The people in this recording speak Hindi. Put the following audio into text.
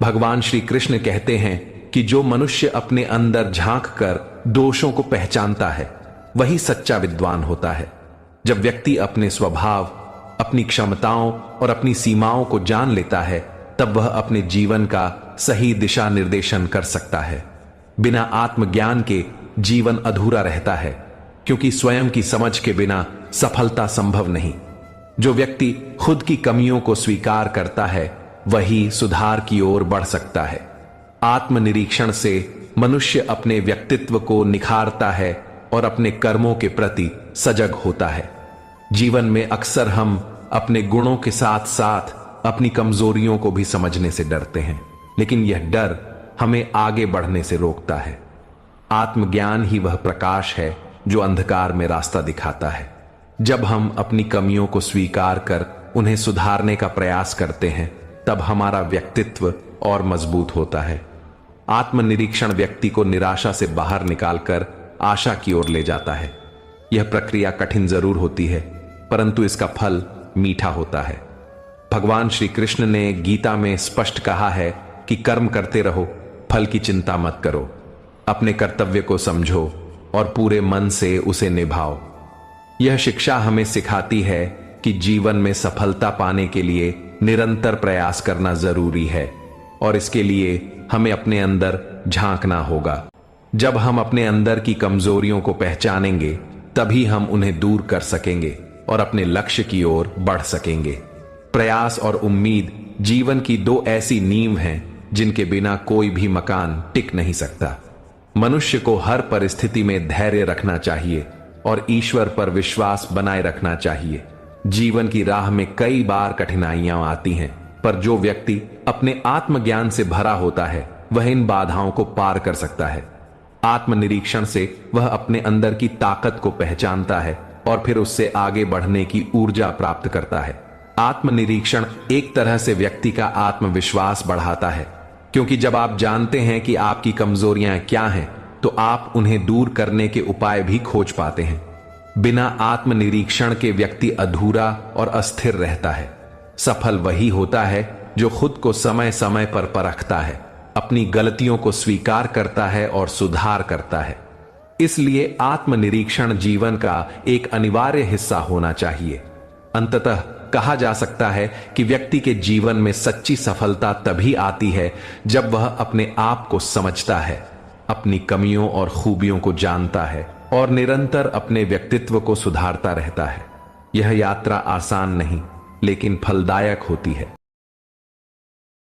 भगवान श्री कृष्ण कहते हैं कि जो मनुष्य अपने अंदर झांक कर दोषों को पहचानता है वही सच्चा विद्वान होता है। जब व्यक्ति अपने स्वभाव, अपनी क्षमताओं और अपनी सीमाओं को जान लेता है तब वह अपने जीवन का सही दिशा निर्देशन कर सकता है। बिना आत्मज्ञान के जीवन अधूरा रहता है, क्योंकि स्वयं की समझ के बिना सफलता संभव नहीं। जो व्यक्ति खुद की कमियों को स्वीकार करता है वही सुधार की ओर बढ़ सकता है। आत्मनिरीक्षण से मनुष्य अपने व्यक्तित्व को निखारता है और अपने कर्मों के प्रति सजग होता है। जीवन में अक्सर हम अपने गुणों के साथ साथ अपनी कमजोरियों को भी समझने से डरते हैं, लेकिन यह डर हमें आगे बढ़ने से रोकता है। आत्मज्ञान ही वह प्रकाश है जो अंधकार में रास्ता दिखाता है। जब हम अपनी कमियों को स्वीकार कर उन्हें सुधारने का प्रयास करते हैं तब हमारा व्यक्तित्व और मजबूत होता है। आत्मनिरीक्षण व्यक्ति को निराशा से बाहर निकालकर आशा की ओर ले जाता है। यह प्रक्रिया कठिन जरूर होती है, परंतु इसका फल मीठा होता है। भगवान श्री कृष्ण ने गीता में स्पष्ट कहा है कि कर्म करते रहो, फल की चिंता मत करो। अपने कर्तव्य को समझो और पूरे मन से उसे निभाओ। यह शिक्षा हमें सिखाती है कि जीवन में सफलता पाने के लिए निरंतर प्रयास करना जरूरी है और इसके लिए हमें अपने अंदर झांकना होगा। जब हम अपने अंदर की कमजोरियों को पहचानेंगे तभी हम उन्हें दूर कर सकेंगे और अपने लक्ष्य की ओर बढ़ सकेंगे। प्रयास और उम्मीद जीवन की दो ऐसी नींव हैं जिनके बिना कोई भी मकान टिक नहीं सकता। मनुष्य को हर परिस्थिति में धैर्य रखना चाहिए और ईश्वर पर विश्वास बनाए रखना चाहिए। जीवन की राह में कई बार कठिनाइयां आती हैं, पर जो व्यक्ति अपने आत्मज्ञान से भरा होता है वह इन बाधाओं को पार कर सकता है। आत्मनिरीक्षण से वह अपने अंदर की ताकत को पहचानता है और फिर उससे आगे बढ़ने की ऊर्जा प्राप्त करता है। आत्मनिरीक्षण एक तरह से व्यक्ति का आत्मविश्वास बढ़ाता है, क्योंकि जब आप जानते हैं कि आपकी कमजोरियां क्या हैं तो आप उन्हें दूर करने के उपाय भी खोज पाते हैं। बिना आत्मनिरीक्षण के व्यक्ति अधूरा और अस्थिर रहता है। सफल वही होता है जो खुद को समय समय पर परखता है, अपनी गलतियों को स्वीकार करता है और सुधार करता है। इसलिए आत्मनिरीक्षण जीवन का एक अनिवार्य हिस्सा होना चाहिए। अंततः कहा जा सकता है कि व्यक्ति के जीवन में सच्ची सफलता तभी आती है जब वह अपने आप को समझता है, अपनी कमियों और खूबियों को जानता है और निरंतर अपने व्यक्तित्व को सुधारता रहता है। यह यात्रा आसान नहीं लेकिन फलदायक होती है।